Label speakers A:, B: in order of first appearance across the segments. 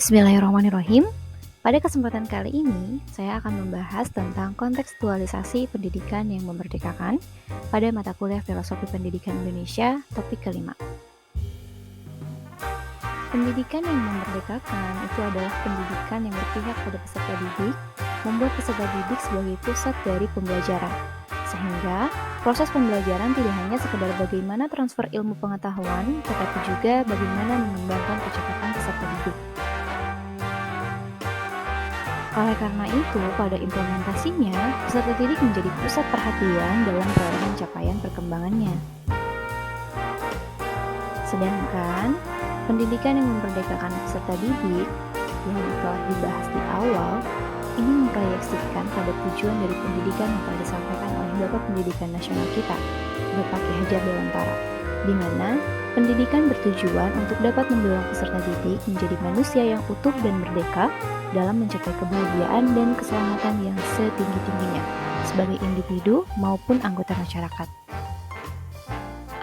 A: Bismillahirrahmanirrahim. Pada kesempatan kali ini, saya akan membahas tentang kontekstualisasi pendidikan yang memerdekakan pada mata kuliah Filosofi Pendidikan Indonesia, topik kelima. Pendidikan yang memerdekakan itu adalah pendidikan yang berpihak pada peserta didik, membuat peserta didik sebagai pusat dari pembelajaran. Sehingga proses pembelajaran tidak hanya sekedar bagaimana transfer ilmu pengetahuan, tetapi juga bagaimana mengembangkan kecepatan peserta didik. Oleh karena itu, pada implementasinya, peserta didik menjadi pusat perhatian dalam perolehan capaian perkembangannya. Sedangkan, pendidikan yang memerdekakan peserta didik yang telah dibahas di awal, ini memproyeksikan pada tujuan dari pendidikan yang telah disampaikan oleh Bapak Pendidikan Nasional kita, Bapak Ki Hajar Dewantara, di mana pendidikan bertujuan untuk dapat mendorong peserta didik menjadi manusia yang utuh dan merdeka dalam mencapai kebahagiaan dan keselamatan yang setinggi-tingginya sebagai individu maupun anggota masyarakat.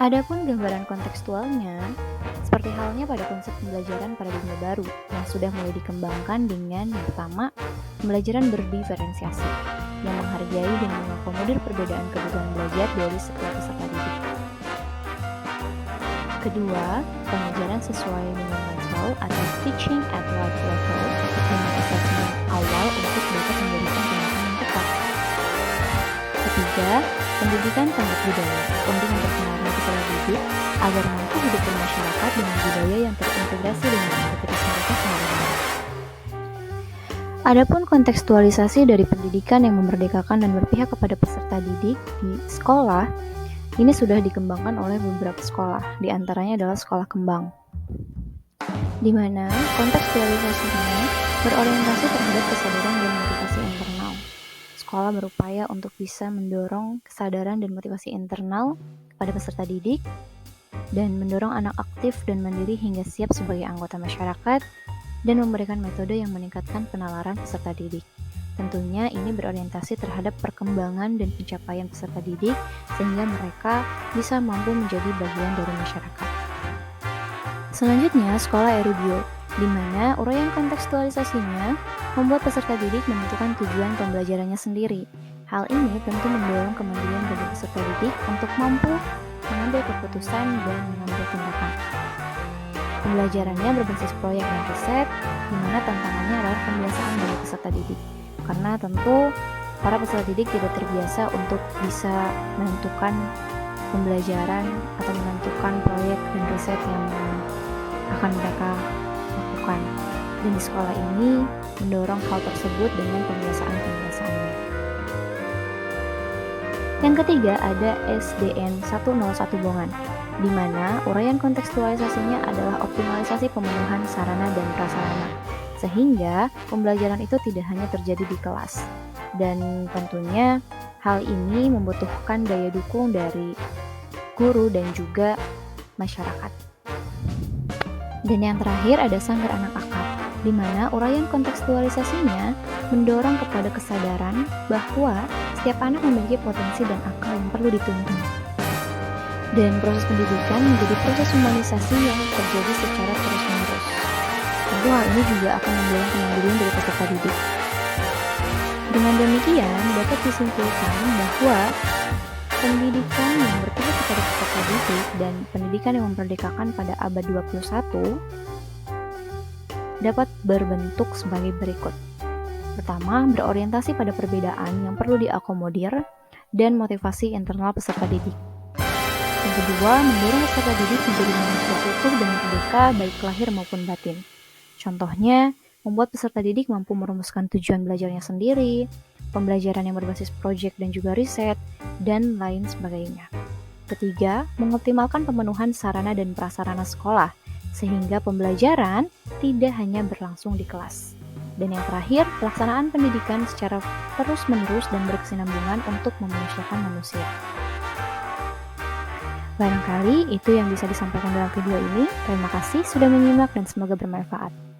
A: Adapun gambaran kontekstualnya, seperti halnya pada konsep pembelajaran paradigma baru yang sudah mulai dikembangkan dengan yang pertama, pembelajaran berdiferensiasi yang menghargai dan mengakomodir perbedaan kebutuhan belajar dari setiap peserta didik. Kedua, pengajaran sesuai dengan level atau teaching at life level dengan assessment awal untuk dapat memberikan tindakan yang tepat. Ketiga, pendidikan tanggap budaya untuk memperkenalkan peserta didik agar mampu hidup bermasyarakat dengan budaya yang terintegrasi dengan aktivitas mereka sehari-hari. Adapun kontekstualisasi dari pendidikan yang memerdekakan dan berpihak kepada peserta didik di sekolah, ini sudah dikembangkan oleh beberapa sekolah, di antaranya adalah Sekolah Kembang, di mana kontekstualisasinya berorientasi terhadap kesadaran dan motivasi internal. Sekolah berupaya untuk bisa mendorong kesadaran dan motivasi internal kepada peserta didik dan mendorong anak aktif dan mandiri hingga siap sebagai anggota masyarakat dan memberikan metode yang meningkatkan penalaran peserta didik. Tentunya ini berorientasi terhadap perkembangan dan pencapaian peserta didik sehingga mereka bisa mampu menjadi bagian dari masyarakat. Selanjutnya, Sekolah Erudio, di mana uraian kontekstualisasinya membuat peserta didik menentukan tujuan pembelajarannya sendiri. Hal ini tentu mendorong kemandirian bagi peserta didik untuk mampu mengambil keputusan dan mengambil tindakan. Pembelajarannya berbasis proyek dan riset, di mana tantangannya adalah pembiasaan bagi peserta didik. Karena tentu para peserta didik tidak terbiasa untuk bisa menentukan pembelajaran atau menentukan proyek dan riset yang akan mereka lakukan. Dan di sekolah ini mendorong hal tersebut dengan pembiasaan-pembiasaannya. Yang ketiga ada SDN 101 Bongan, di mana uraian kontekstualisasinya adalah optimalisasi pemenuhan sarana dan prasarana, sehingga pembelajaran itu tidak hanya terjadi di kelas. Dan tentunya hal ini membutuhkan daya dukung dari guru dan juga masyarakat. Dan yang terakhir ada Sanggar Anak Akad, di mana uraian kontekstualisasinya mendorong kepada kesadaran bahwa setiap anak memiliki potensi dan akal yang perlu dituntun. Dan proses pendidikan menjadi proses humanisasi yang terjadi secara terus-menerus. Tentu hal ini juga akan mendorong kemandirian dari peserta didik. Dengan demikian, dapat disimpulkan bahwa pendidikan yang berpihak kepada peserta didik dan pendidikan yang memerdekakan pada abad 21 dapat berbentuk sebagai berikut. Pertama, berorientasi pada perbedaan yang perlu diakomodir dan motivasi internal peserta didik. Yang kedua, mendorong peserta didik menjadi manusia utuh dan merdeka baik lahir maupun batin. Contohnya, membuat peserta didik mampu merumuskan tujuan belajarnya sendiri, pembelajaran yang berbasis proyek dan juga riset, dan lain sebagainya. Ketiga, mengoptimalkan pemenuhan sarana dan prasarana sekolah, sehingga pembelajaran tidak hanya berlangsung di kelas. Dan yang terakhir, pelaksanaan pendidikan secara terus-menerus dan berkesinambungan untuk memanusiakan manusia. Barangkali itu yang bisa disampaikan dalam video ini. Terima kasih sudah menyimak dan semoga bermanfaat.